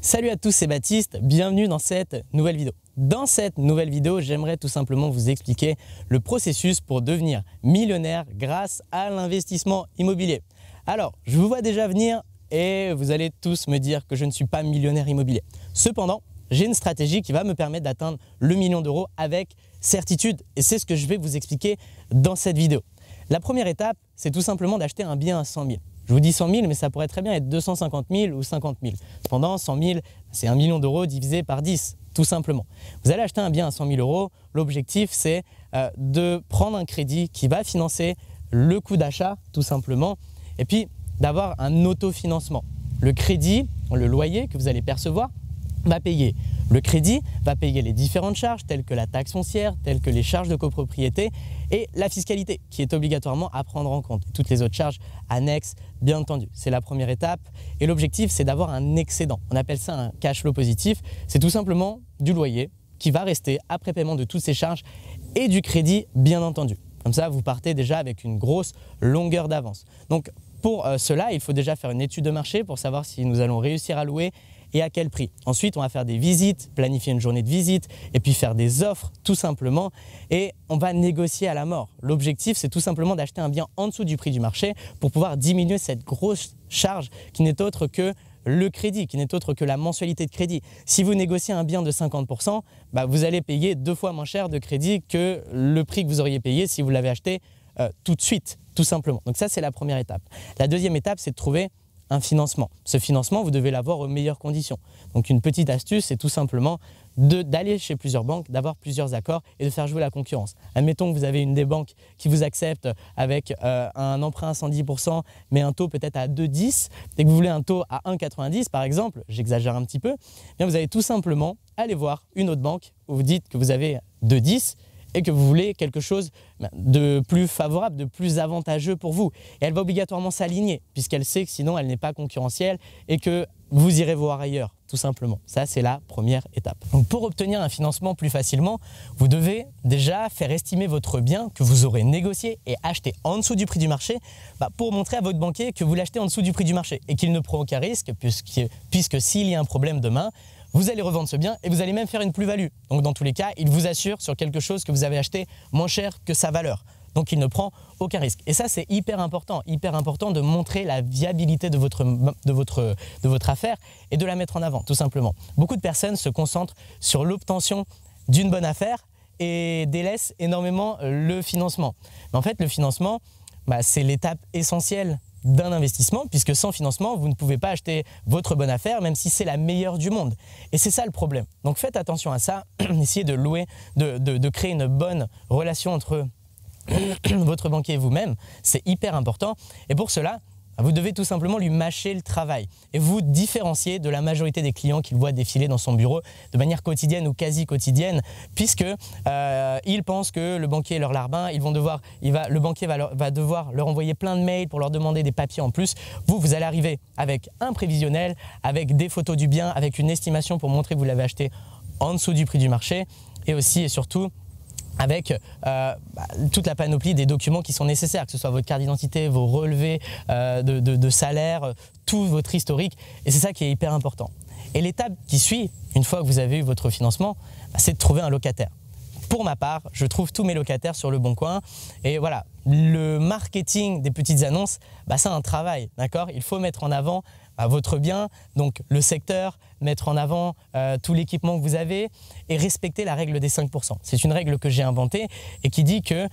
Salut à tous, c'est Baptiste, bienvenue dans cette nouvelle vidéo. Dans cette nouvelle vidéo, j'aimerais tout simplement vous expliquer le processus pour devenir millionnaire grâce à l'investissement immobilier. Alors, je vous vois déjà venir et vous allez tous me dire que je ne suis pas millionnaire immobilier. Cependant, j'ai une stratégie qui va me permettre d'atteindre le million d'euros avec certitude et c'est ce que je vais vous expliquer dans cette vidéo. La première étape, c'est tout simplement d'acheter un bien à 100 000. Je vous dis 100 000, mais ça pourrait très bien être 250 000 ou 50 000. Cependant, 100 000, c'est 1 million d'euros divisé par 10, tout simplement. Vous allez acheter un bien à 100 000 euros. L'objectif, c'est de prendre un crédit qui va financer le coût d'achat, tout simplement, et puis d'avoir un autofinancement. Le crédit, le loyer que vous allez percevoir, va payer. Le crédit va payer les différentes charges telles que la taxe foncière, telles que les charges de copropriété et la fiscalité qui est obligatoirement à prendre en compte. Toutes les autres charges annexes, bien entendu. C'est la première étape et l'objectif, c'est d'avoir un excédent. On appelle ça un cash flow positif. C'est tout simplement du loyer qui va rester après paiement de toutes ces charges et du crédit, bien entendu. Comme ça, vous partez déjà avec une grosse longueur d'avance. Donc, pour cela, il faut déjà faire une étude de marché pour savoir si nous allons réussir à louer et à quel prix. Ensuite, on va faire des visites, planifier une journée de visite et puis faire des offres tout simplement et on va négocier à la mort. L'objectif, c'est tout simplement d'acheter un bien en dessous du prix du marché pour pouvoir diminuer cette grosse charge qui n'est autre que le crédit, qui n'est autre que la mensualité de crédit. Si vous négociez un bien de 50%, vous allez payer 2 fois moins cher de crédit que le prix que vous auriez payé si vous l'avez acheté tout de suite, tout simplement. Donc ça, c'est la première étape. La deuxième étape, c'est de trouver un financement. Ce financement, vous devez l'avoir aux meilleures conditions. Donc une petite astuce, c'est tout simplement d'aller chez plusieurs banques, d'avoir plusieurs accords et de faire jouer la concurrence. Admettons que vous avez une des banques qui vous accepte avec un emprunt à 110%, mais un taux peut-être à 2,10 et que vous voulez un taux à 1,90 par exemple, j'exagère un petit peu, bien vous allez tout simplement aller voir une autre banque où vous dites que vous avez 2,10 et que vous voulez quelque chose de plus favorable, de plus avantageux pour vous. Et elle va obligatoirement s'aligner, puisqu'elle sait que sinon elle n'est pas concurrentielle et que vous irez voir ailleurs, tout simplement. Ça, c'est la première étape. Donc, pour obtenir un financement plus facilement, vous devez déjà faire estimer votre bien que vous aurez négocié et acheté en dessous du prix du marché pour montrer à votre banquier que vous l'achetez en dessous du prix du marché et qu'il ne prend aucun risque, puisque s'il y a un problème demain, vous allez revendre ce bien et vous allez même faire une plus-value. Donc dans tous les cas, il vous assure sur quelque chose que vous avez acheté moins cher que sa valeur. Donc il ne prend aucun risque. Et ça, c'est hyper important de montrer la viabilité de votre affaire et de la mettre en avant, tout simplement. Beaucoup de personnes se concentrent sur l'obtention d'une bonne affaire et délaissent énormément le financement. Mais en fait, le financement, c'est l'étape essentielle d'un investissement, puisque sans financement, vous ne pouvez pas acheter votre bonne affaire, même si c'est la meilleure du monde. Et c'est ça le problème. Donc faites attention à ça, essayez de louer, de créer une bonne relation entre votre banquier et vous-même, c'est hyper important. Et pour cela, vous devez tout simplement lui mâcher le travail et vous différencier de la majorité des clients qu'il voit défiler dans son bureau de manière quotidienne ou quasi quotidienne, puisque ils pensent que le banquier est leur larbin, le banquier va devoir leur envoyer plein de mails pour leur demander des papiers en plus. Vous allez arriver avec un prévisionnel, avec des photos du bien, avec une estimation pour montrer que vous l'avez acheté en dessous du prix du marché et aussi et surtout avec toute la panoplie des documents qui sont nécessaires, que ce soit votre carte d'identité, vos relevés de salaire, tout votre historique. Et c'est ça qui est hyper important. Et l'étape qui suit, une fois que vous avez eu votre financement, c'est de trouver un locataire. Pour ma part, je trouve tous mes locataires sur Le Bon Coin. Et voilà, le marketing des petites annonces, c'est un travail, d'accord ? Il faut mettre en avant votre bien, donc le secteur, mettre en avant tout l'équipement que vous avez et respecter la règle des 5%. C'est une règle que j'ai inventée et qui dit que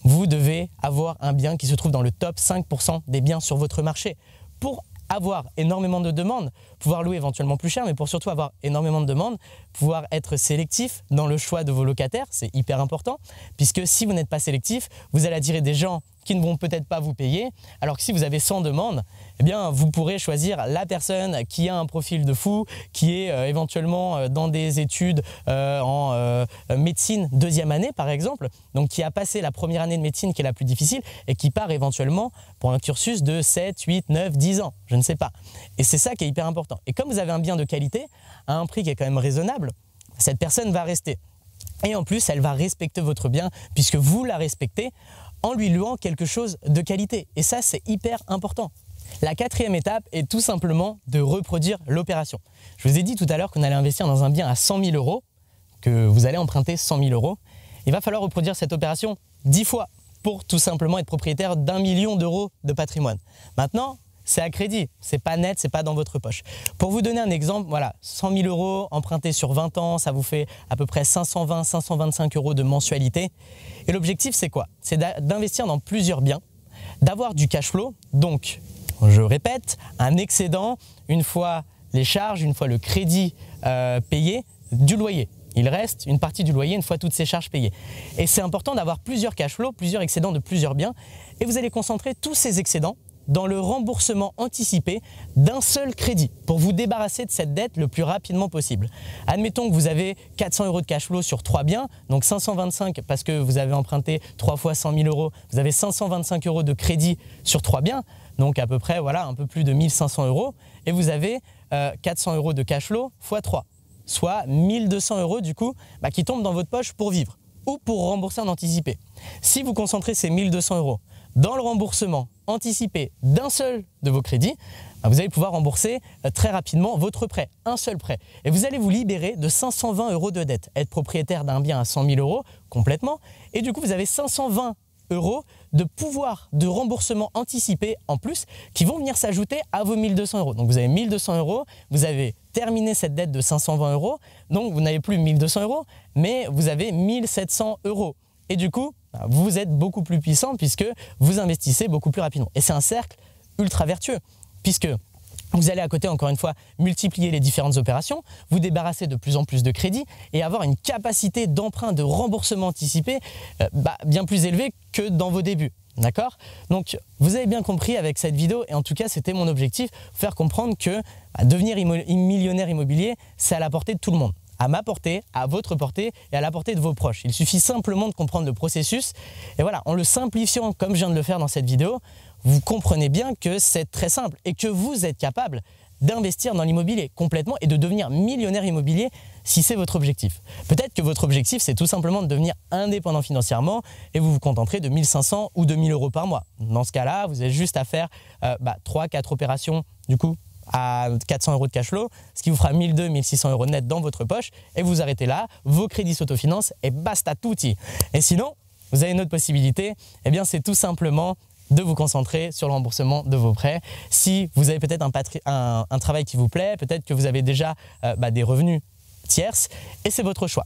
vous devez avoir un bien qui se trouve dans le top 5% des biens sur votre marché. Pour avoir énormément de demandes, pouvoir louer éventuellement plus cher, mais pour surtout avoir énormément de demandes, pouvoir être sélectif dans le choix de vos locataires, c'est hyper important, puisque si vous n'êtes pas sélectif, vous allez attirer des gens qui ne vont peut-être pas vous payer, alors que si vous avez 100 demandes, eh bien, vous pourrez choisir la personne qui a un profil de fou, qui est éventuellement dans des études en médecine 2e année par exemple, donc qui a passé la première année de médecine qui est la plus difficile et qui part éventuellement pour un cursus de 7, 8, 9, 10 ans, je ne sais pas. Et c'est ça qui est hyper important. Et comme vous avez un bien de qualité, à un prix qui est quand même raisonnable, cette personne va rester. Et en plus, elle va respecter votre bien puisque vous la respectez en lui louant quelque chose de qualité. Et ça, c'est hyper important. La quatrième étape est tout simplement de reproduire l'opération. Je vous ai dit tout à l'heure qu'on allait investir dans un bien à 100 000 €, que vous allez emprunter 100 000 €. Il va falloir reproduire cette opération 10 fois pour tout simplement être propriétaire d'1 million d'euros de patrimoine. Maintenant, c'est à crédit, c'est pas net, c'est pas dans votre poche. Pour vous donner un exemple, voilà, 100 000 € empruntés sur 20 ans, ça vous fait à peu près 520-525 € de mensualité. Et l'objectif, c'est quoi? C'est d'investir dans plusieurs biens, d'avoir du cash flow, donc, je répète, un excédent, une fois les charges, une fois le crédit payé, du loyer. Il reste une partie du loyer une fois toutes ces charges payées. Et c'est important d'avoir plusieurs cash flows, plusieurs excédents de plusieurs biens. Et vous allez concentrer tous ces excédents dans le remboursement anticipé d'un seul crédit pour vous débarrasser de cette dette le plus rapidement possible. Admettons que vous avez 400 € de cash flow sur 3 biens, donc 525 parce que vous avez emprunté 3 fois 100 000 €, vous avez 525 € de crédit sur 3 biens, donc à peu près voilà, un peu plus de 1500 € et vous avez 400 € de cash flow x 3. Soit 1200 € du coup qui tombent dans votre poche pour vivre ou pour rembourser en anticipé. Si vous concentrez ces 1200 € dans le remboursement anticipé d'un seul de vos crédits, vous allez pouvoir rembourser très rapidement votre prêt, un seul prêt. Et vous allez vous libérer de 520 € de dette, être propriétaire d'un bien à 100 000 € complètement. Et du coup, vous avez 520 € de pouvoir de remboursement anticipé en plus qui vont venir s'ajouter à vos 1200 €. Donc vous avez 1200 €, vous avez terminé cette dette de 520 €, donc vous n'avez plus 1200 €, mais vous avez 1700 €. Et du coup, vous êtes beaucoup plus puissant puisque vous investissez beaucoup plus rapidement. Et c'est un cercle ultra vertueux puisque vous allez à côté, encore une fois, multiplier les différentes opérations, vous débarrasser de plus en plus de crédits et avoir une capacité d'emprunt, de remboursement anticipé bien plus élevée que dans vos débuts. D'accord? Donc, vous avez bien compris avec cette vidéo, et en tout cas, c'était mon objectif, faire comprendre que devenir millionnaire immobilier, c'est à la portée de tout le monde. À ma portée, à votre portée et à la portée de vos proches. Il suffit simplement de comprendre le processus. Et voilà, en le simplifiant comme je viens de le faire dans cette vidéo, vous comprenez bien que c'est très simple et que vous êtes capable d'investir dans l'immobilier complètement et de devenir millionnaire immobilier si c'est votre objectif. Peut-être que votre objectif, c'est tout simplement de devenir indépendant financièrement et vous vous contenterez de 1500 ou 2000 € par mois. Dans ce cas-là, vous avez juste à faire 3-4 opérations du coup à 400 € de cash flow, ce qui vous fera 1200-1600 € net dans votre poche et vous arrêtez là, vos crédits s'autofinancent et basta tutti. Et sinon, vous avez une autre possibilité, eh bien c'est tout simplement de vous concentrer sur le remboursement de vos prêts. Si vous avez peut-être un travail qui vous plaît, peut-être que vous avez déjà des revenus tierces et c'est votre choix.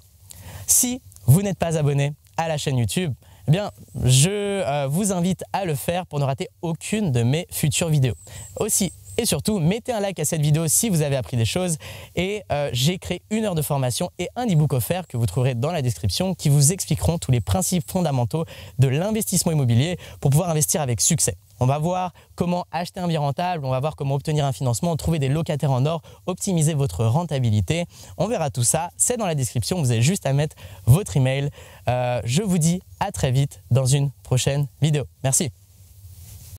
Si vous n'êtes pas abonné à la chaîne YouTube, eh bien, je vous invite à le faire pour ne rater aucune de mes futures vidéos. Aussi, et surtout, mettez un like à cette vidéo si vous avez appris des choses. Et j'ai créé 1 heure de formation et un e-book offert que vous trouverez dans la description qui vous expliqueront tous les principes fondamentaux de l'investissement immobilier pour pouvoir investir avec succès. On va voir comment acheter un bien rentable, on va voir comment obtenir un financement, trouver des locataires en or, optimiser votre rentabilité. On verra tout ça, c'est dans la description, vous avez juste à mettre votre email. Je vous dis à très vite dans une prochaine vidéo. Merci.